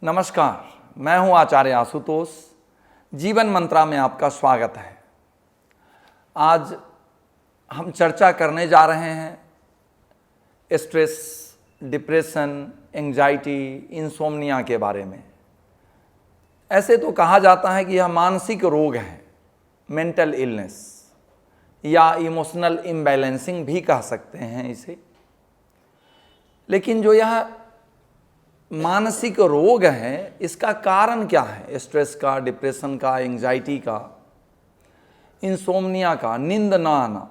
नमस्कार, मैं हूं आचार्य आशुतोष। जीवन मंत्रा में आपका स्वागत है। आज हम चर्चा करने जा रहे हैं स्ट्रेस, डिप्रेशन, एंजाइटी, इंसोम्निया के बारे में। ऐसे तो कहा जाता है कि यह मानसिक रोग है, मेंटल इलनेस या इमोशनल इम्बैलेंसिंग भी कह सकते हैं इसे। लेकिन जो यह मानसिक रोग है, इसका कारण क्या है? स्ट्रेस का, डिप्रेशन का, एंजाइटी का, इंसोम्निया का, नींद ना आना,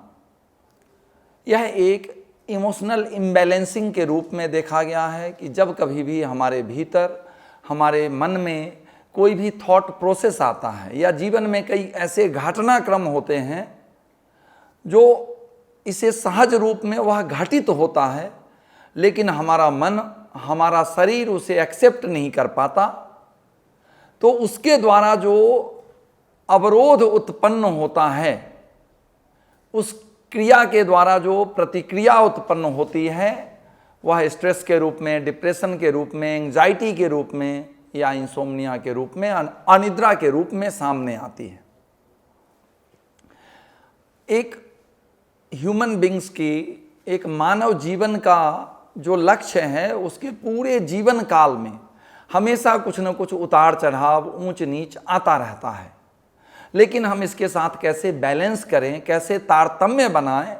यह एक इमोशनल इम्बैलेंसिंग के रूप में देखा गया है कि जब कभी भी हमारे भीतर, हमारे मन में कोई भी थॉट प्रोसेस आता है या जीवन में कई ऐसे घटनाक्रम होते हैं जो इसे सहज रूप में वह घटित होता है, लेकिन हमारा मन, हमारा शरीर उसे एक्सेप्ट नहीं कर पाता, तो उसके द्वारा जो अवरोध उत्पन्न होता है, उस क्रिया के द्वारा जो प्रतिक्रिया उत्पन्न होती है, वह स्ट्रेस के रूप में, डिप्रेशन के रूप में, एंजाइटी के रूप में या इंसोम्निया के रूप में, अनिद्रा के रूप में सामने आती है। एक ह्यूमन बींग्स की, एक मानव जीवन का जो लक्ष्य है, उसके पूरे जीवन काल में हमेशा कुछ न कुछ उतार चढ़ाव, ऊंच नीच आता रहता है। लेकिन हम इसके साथ कैसे बैलेंस करें, कैसे तारतम्य बनाएं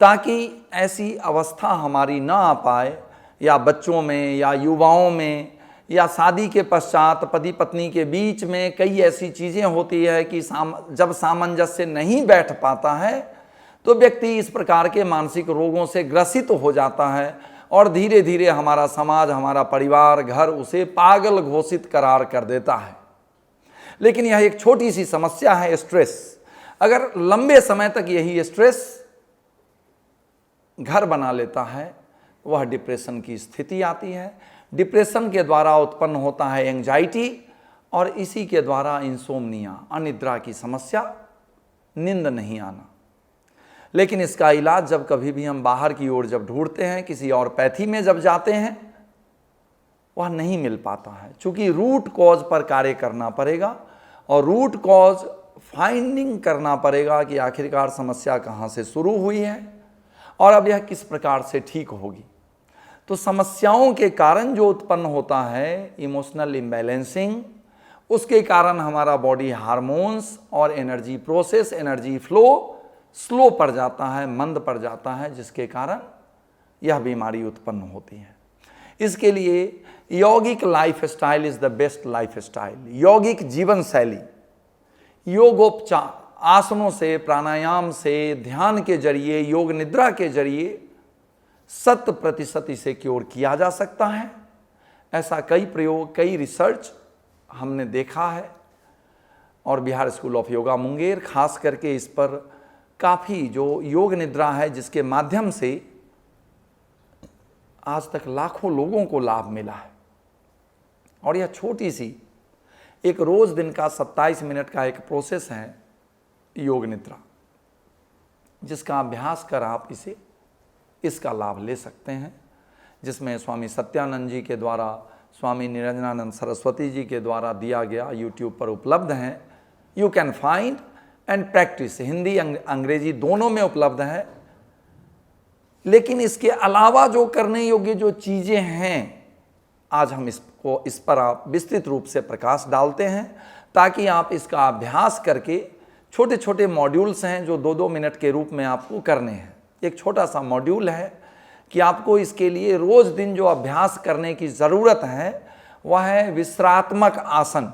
ताकि ऐसी अवस्था हमारी ना आ पाए, या बच्चों में, या युवाओं में, या शादी के पश्चात पति पत्नी के बीच में कई ऐसी चीज़ें होती है कि जब सामंजस्य नहीं बैठ पाता है तो व्यक्ति इस प्रकार के मानसिक रोगों से ग्रसित हो जाता है और धीरे धीरे हमारा समाज, हमारा परिवार, घर उसे पागल घोषित करार कर देता है। लेकिन यह एक छोटी सी समस्या है, स्ट्रेस। अगर लंबे समय तक यही स्ट्रेस घर बना लेता है, वह डिप्रेशन की स्थिति आती है। डिप्रेशन के द्वारा उत्पन्न होता है एंजाइटी, और इसी के द्वारा इंसोम्निया, अनिद्रा की समस्या, नींद नहीं आना। लेकिन इसका इलाज जब कभी भी हम बाहर की ओर जब ढूंढते हैं, किसी और पैथी में जब जाते हैं, वह नहीं मिल पाता है। चूंकि रूट कॉज पर कार्य करना पड़ेगा और रूट कॉज फाइंडिंग करना पड़ेगा कि आखिरकार समस्या कहाँ से शुरू हुई है और अब यह किस प्रकार से ठीक होगी। तो समस्याओं के कारण जो उत्पन्न होता है इमोशनल इम्बैलेंसिंग, उसके कारण हमारा बॉडी हार्मोन्स और energy process, energy flow slow पड़ जाता है, मंद पड़ जाता है, जिसके कारण यह बीमारी उत्पन्न होती है। इसके लिए यौगिक life style is the best life style. यौगिक जीवन शैली, योगोपचार, आसनों से, प्राणायाम से, ध्यान के जरिए, योग निद्रा के जरिए 100% इसे क्योर किया जा सकता है। ऐसा कई प्रयोग, कई रिसर्च हमने देखा है, और बिहार स्कूल ऑफ योगा मुंगेर खास करके इस पर काफ़ी जो योग निद्रा है, जिसके माध्यम से आज तक लाखों लोगों को लाभ मिला है। और यह छोटी सी एक रोज दिन का 27 मिनट का एक प्रोसेस है योग निद्रा, जिसका अभ्यास कर आप इसका लाभ ले सकते हैं, जिसमें स्वामी सत्यानंद जी के द्वारा, स्वामी निरंजनानंद सरस्वती जी के द्वारा दिया गया यूट्यूब पर उपलब्ध है। You can find and practice, Hindi अंग्रेजी दोनों में उपलब्ध है। लेकिन इसके अलावा जो करने योग्य जो चीज़ें हैं, आज हम इस पर आप विस्तृत रूप से प्रकाश डालते हैं, ताकि आप इसका अभ्यास करके, छोटे छोटे मॉड्यूल्स हैं जो 2-2 मिनट के रूप में आपको करने हैं। एक छोटा सा मॉड्यूल है कि आपको इसके लिए रोज दिन जो अभ्यास करने की ज़रूरत है वह है विश्रात्मक आसन।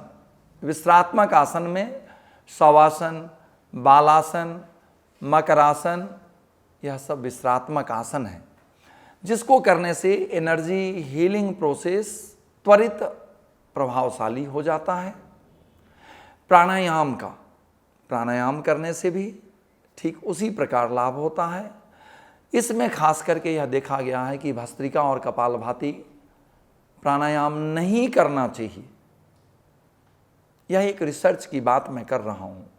विश्रात्मक आसन में शवासन, बालासन, मकरासन, यह सब विश्रात्मक आसन है, जिसको करने से एनर्जी हीलिंग प्रोसेस त्वरित प्रभावशाली हो जाता है। प्राणायाम करने से भी ठीक उसी प्रकार लाभ होता है। इसमें खास करके यह देखा गया है कि भस्त्रिका और कपालभाति प्राणायाम नहीं करना चाहिए। यह एक रिसर्च की बात मैं कर रहा हूँ।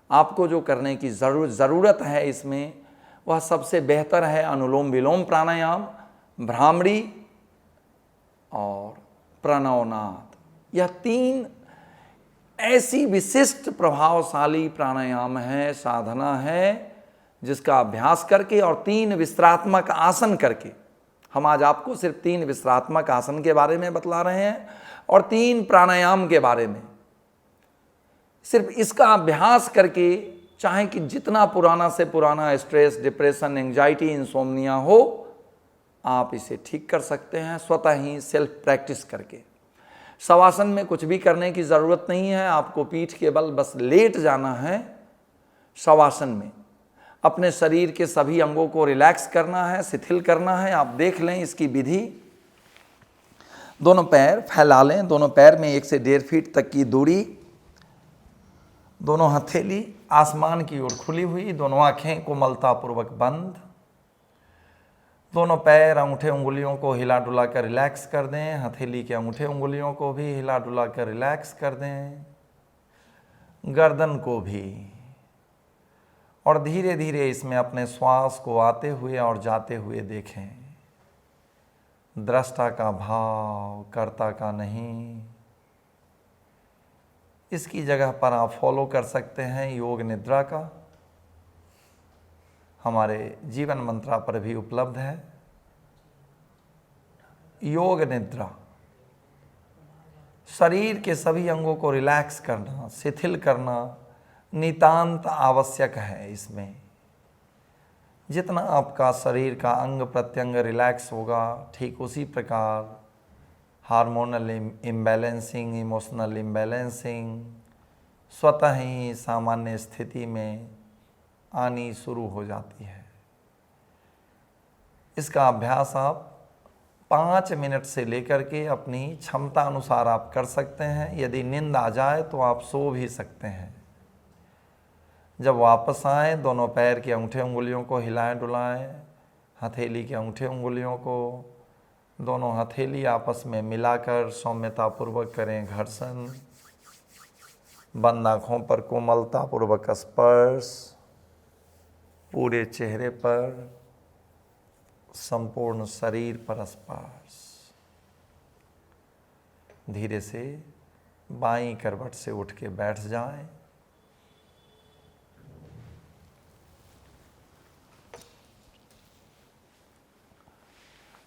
आपको जो करने की ज़रूरत है इसमें, वह सबसे बेहतर है अनुलोम विलोम प्राणायाम, भ्रामरी और प्रणवनाद। यह 3 ऐसी विशिष्ट प्रभावशाली प्राणायाम है, साधना है, जिसका अभ्यास करके और 3 विश्रात्मक आसन करके, हम आज आपको सिर्फ 3 विश्रात्मक आसन के बारे में बतला रहे हैं और 3 प्राणायाम के बारे में। सिर्फ इसका अभ्यास करके, चाहे कि जितना पुराना से पुराना स्ट्रेस, डिप्रेशन, एंजाइटी, इंसोम्निया हो, आप इसे ठीक कर सकते हैं स्वतः ही सेल्फ प्रैक्टिस करके। शवासन में कुछ भी करने की ज़रूरत नहीं है, आपको पीठ के बल बस लेट जाना है। शवासन में अपने शरीर के सभी अंगों को रिलैक्स करना है, शिथिल करना है। आप देख लें इसकी विधि। दोनों पैर फैला लें, दोनों पैर में 1 से 1.5 फीट तक की दूरी, दोनों हथेली आसमान की ओर खुली हुई, दोनों आंखें कोमलतापूर्वक बंद। दोनों पैर, अंगूठे उंगलियों को हिला डुला कर रिलैक्स कर दें, हथेली के अंगूठे उंगलियों को भी हिला डुला कर रिलैक्स कर दें, गर्दन को भी। और धीरे धीरे इसमें अपने श्वास को आते हुए और जाते हुए देखें। दृष्टा का भाव, कर्ता का नहीं। इसकी जगह पर आप फॉलो कर सकते हैं योग निद्रा का, हमारे जीवन मंत्रा पर भी उपलब्ध है। योग निद्रा शरीर के सभी अंगों को रिलैक्स करना, शिथिल करना नितांत आवश्यक है। इसमें जितना आपका शरीर का अंग प्रत्यंग रिलैक्स होगा, ठीक उसी प्रकार हार्मोनल इम्बैलेंसिंग, इमोशनल इम्बैलेंसिंग स्वतः ही सामान्य स्थिति में आनी शुरू हो जाती है। इसका अभ्यास आप 5 मिनट से लेकर के अपनी क्षमता अनुसार आप कर सकते हैं। यदि नींद आ जाए तो आप सो भी सकते हैं। जब वापस आए, दोनों पैर की अंगूठे उंगलियों को हिलाएं डुलाएं, हथेली के अंगूठे उंगलियों को, दोनों हथेली आपस में मिलाकर सौम्यतापूर्वक करें घर्षण। बंद आँखों पर कोमलतापूर्वक स्पर्श, पूरे चेहरे पर, संपूर्ण शरीर पर स्पर्श। धीरे से बाईं करवट से उठ के बैठ जाएं।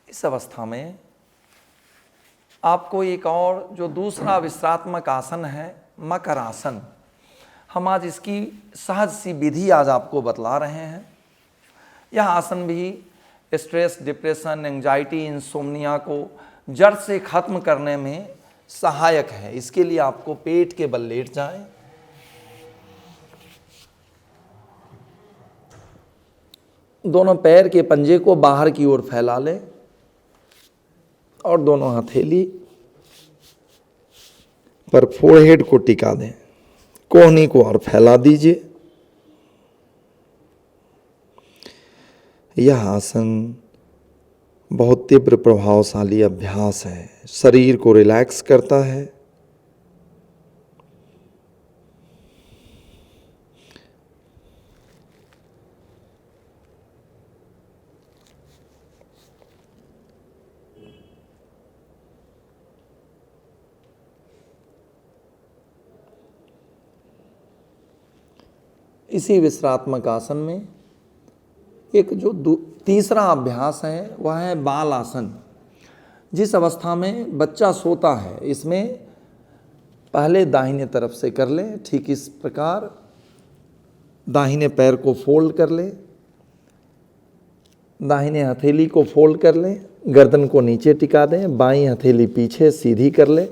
इस अवस्था में आपको एक और जो दूसरा विश्रात्मक आसन है, मकर आसन, हम आज इसकी सहज सी विधि आज आपको बतला रहे हैं। यह आसन भी स्ट्रेस, डिप्रेशन, एंजाइटी, इंसोम्निया को जड़ से खत्म करने में सहायक है। इसके लिए आपको पेट के बल लेट जाएं, दोनों पैर के पंजे को बाहर की ओर फैला लें और दोनों हथेली पर फोरहेड को टिका दें। कोहनी को और फैला दीजिए। यह आसन बहुत तीव्र प्रभावशाली अभ्यास है, शरीर को रिलैक्स करता है। इसी विश्रात्मक आसन में एक जो तीसरा अभ्यास है वह है बाल आसन। जिस अवस्था में बच्चा सोता है, इसमें पहले दाहिने तरफ से कर लें। ठीक इस प्रकार दाहिने पैर को फोल्ड कर लें, दाहिने हथेली को फोल्ड कर लें, गर्दन को नीचे टिका दें, बाईं हथेली पीछे सीधी कर लें।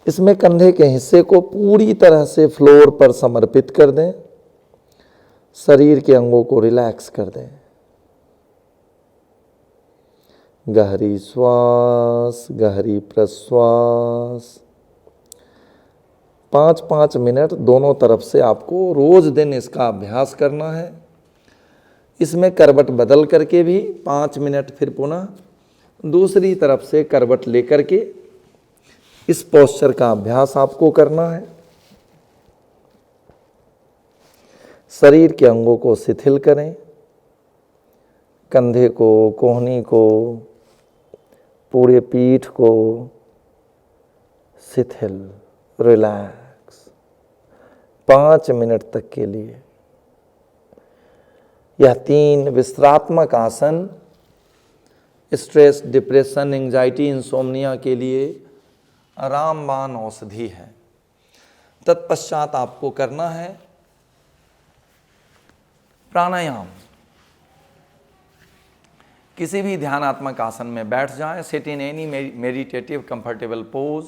इसमें कंधे के हिस्से को पूरी तरह से फ्लोर पर समर्पित कर दें। शरीर के अंगों को रिलैक्स कर दें। गहरी श्वास, गहरी प्रश्वास। 5-5 मिनट दोनों तरफ से आपको रोज दिन इसका अभ्यास करना है। इसमें करवट बदल करके भी 5 मिनट फिर पुनः दूसरी तरफ से करवट लेकर के इस पोस्चर का अभ्यास आपको करना है। शरीर के अंगों को शिथिल करें, कंधे को, कोहनी को, पूरे पीठ को शिथिल, रिलैक्स 5 मिनट तक के लिए। यह 3 विश्रात्मक आसन स्ट्रेस, डिप्रेशन, एंजाइटी, इंसोम्निया के लिए रामबाण औषधि है। तत्पश्चात आपको करना है प्राणायाम। किसी भी ध्यानात्मक आसन में बैठ जाएं, sit in any meditative comfortable pose.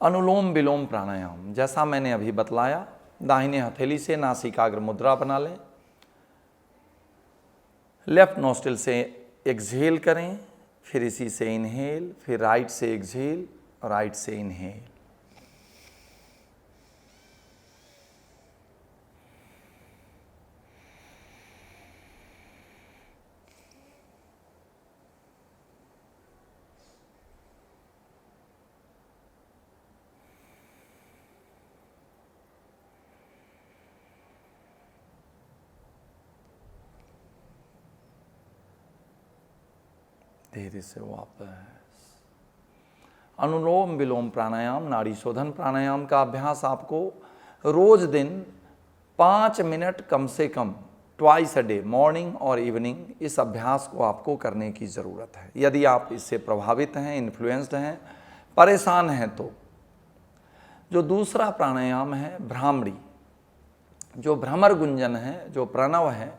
Anulom vilom pranayama जैसा मैंने अभी बतलाया, दाहिने हथेली से नासिकाग्र मुद्रा बना लें, लेफ्ट नोस्ट्रिल से एक्सहेल करें, फिर इसी से इनहेल, फिर राइट से एक्सहेल और राइट से इनहेल। धीरे से वापस। अनुलोम विलोम प्राणायाम, नाड़ी शोधन प्राणायाम का अभ्यास आपको रोज दिन 5 मिनट कम से कम, ट्वाइस अ डे, मॉर्निंग और इवनिंग, इस अभ्यास को आपको करने की ज़रूरत है। यदि आप इससे प्रभावित हैं, इन्फ्लुएंस्ड हैं, परेशान हैं, तो जो दूसरा प्राणायाम है भ्रामरी, जो भ्रमर गुंजन है, जो प्रणव है,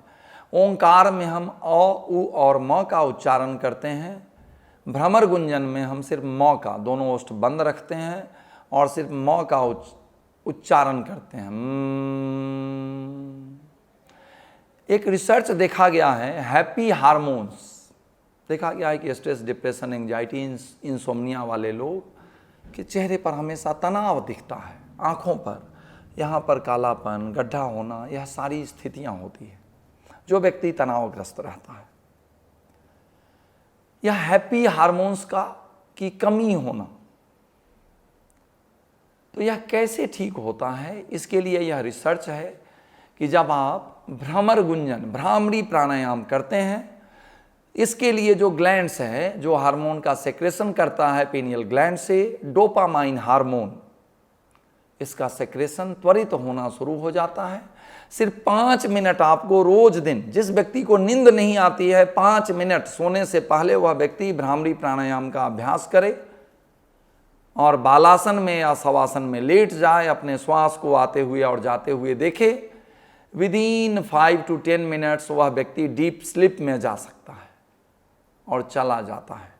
ओंकार में हम अ, उ और म का उच्चारण करते हैं। भ्रमर गुंजन में हम सिर्फ म का, दोनों ओष्ठ बंद रखते हैं और सिर्फ म का उच्चारण करते हैं। एक रिसर्च देखा गया है, हैप्पी हार्मोन्स, देखा गया है कि स्ट्रेस, डिप्रेशन, एंजाइटी, इंसोम्निया वाले लोग के चेहरे पर हमेशा तनाव दिखता है, आँखों पर, यहाँ पर कालापन, गड्ढा होना, यह सारी स्थितियाँ होती है जो व्यक्ति तनावग्रस्त रहता है। यह हैप्पी हार्मोन्स की कमी होना, तो यह कैसे ठीक होता है, इसके लिए यह रिसर्च है कि जब आप भ्रमर गुंजन, भ्रामरी प्राणायाम करते हैं, इसके लिए जो ग्लैंड्स है, जो हार्मोन का सेक्रेशन करता है पीनियल ग्लैंड से, डोपामाइन हार्मोन, इसका सेक्रेशन त्वरित होना शुरू हो जाता है। सिर्फ 5 मिनट आपको रोज दिन, जिस व्यक्ति को नींद नहीं आती है, 5 मिनट सोने से पहले वह व्यक्ति भ्रामरी प्राणायाम का अभ्यास करे और बालासन में या शवासन में लेट जाए, अपने श्वास को आते हुए और जाते हुए देखे। विदिन 5 to 10 मिनट्स वह व्यक्ति डीप स्लीप में जा सकता है और चला जाता है।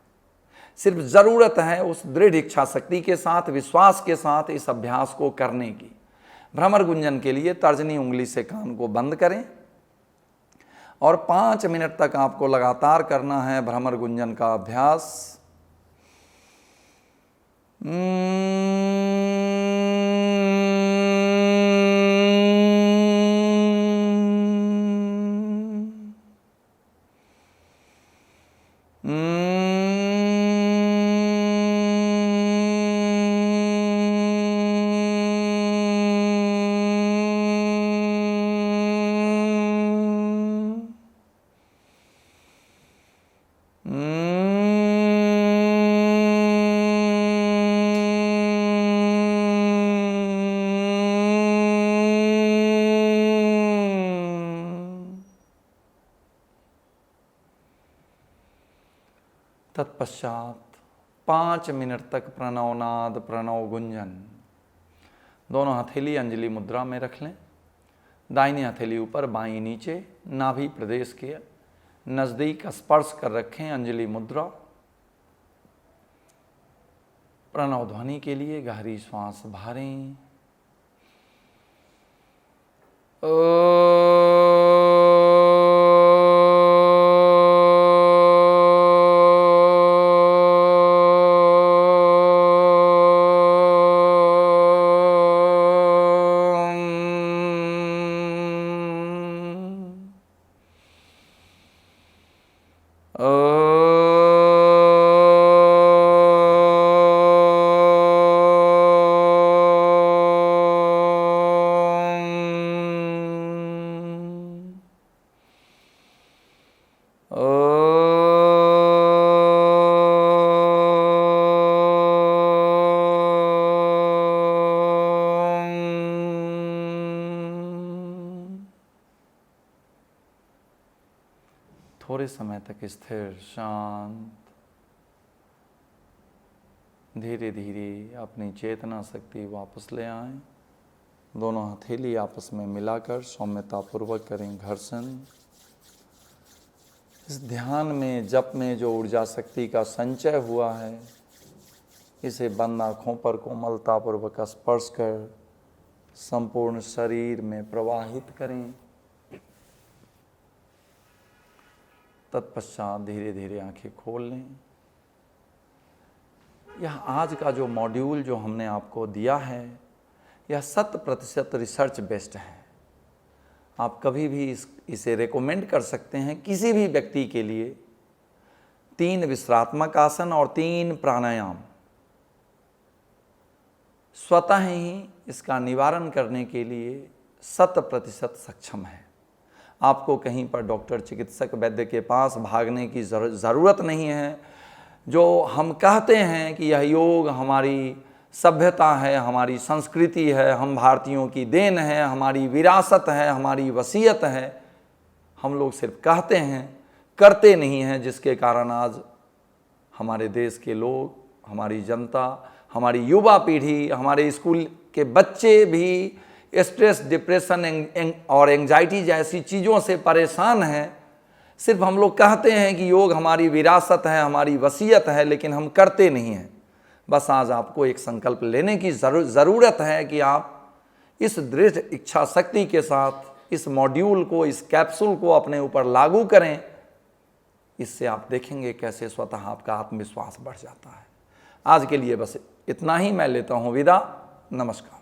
सिर्फ ज़रूरत है उस दृढ़ इच्छा शक्ति के साथ, विश्वास के साथ इस अभ्यास को करने की। भ्रमर गुंजन के लिए तर्जनी उंगली से कान को बंद करें और 5 मिनट तक आपको लगातार करना है भ्रमर गुंजन का अभ्यास। तत्पश्चात 5 मिनट तक प्रणवनाद, प्रणव गुंजन। दोनों हथेली अंजलि मुद्रा में रख लें, दाहिनी हथेली ऊपर, बाईं नीचे, नाभि प्रदेश के नज़दीक स्पर्श कर रखें अंजलि मुद्रा। प्रणव ध्वनि के लिए गहरी श्वास भरें। थोड़े समय तक स्थिर शांत। धीरे धीरे अपनी चेतना शक्ति वापस ले आएं। दोनों हथेली आपस में मिलाकर सौम्यतापूर्वक करें घर्षण। इस ध्यान में जप में जो ऊर्जा शक्ति का संचय हुआ है, इसे बंद आँखों पर कोमलतापूर्वक स्पर्श कर संपूर्ण शरीर में प्रवाहित करें। तत्पश्चात धीरे धीरे आंखें खोल लें। यह आज का जो मॉड्यूल जो हमने आपको दिया है, यह 100% रिसर्च बेस्ड है। आप कभी भी इसे रेकमेंड कर सकते हैं किसी भी व्यक्ति के लिए। 3 विश्रात्मक आसन और 3 प्राणायाम स्वतः ही इसका निवारण करने के लिए 100% सक्षम है। आपको कहीं पर डॉक्टर, चिकित्सक, वैद्य के पास भागने की ज़रूरत नहीं है। जो हम कहते हैं कि यह योग हमारी सभ्यता है, हमारी संस्कृति है, हम भारतीयों की देन है, हमारी विरासत है, हमारी वसीयत है, हम लोग सिर्फ कहते हैं, करते नहीं हैं, जिसके कारण आज हमारे देश के लोग, हमारी जनता, हमारी युवा पीढ़ी, हमारे स्कूल के बच्चे भी स्ट्रेस, डिप्रेशन और एंजाइटी जैसी चीज़ों से परेशान हैं। सिर्फ हम लोग कहते हैं कि योग हमारी विरासत है, हमारी वसीयत है, लेकिन हम करते नहीं हैं। बस आज आपको एक संकल्प लेने की ज़रूरत है कि आप इस दृढ़ इच्छा शक्ति के साथ इस मॉड्यूल को, इस कैप्सूल को अपने ऊपर लागू करें। इससे आप देखेंगे कैसे स्वतः आपका आत्मविश्वास बढ़ जाता है। आज के लिए बस इतना ही मैं लेता हूँ विदा। नमस्कार।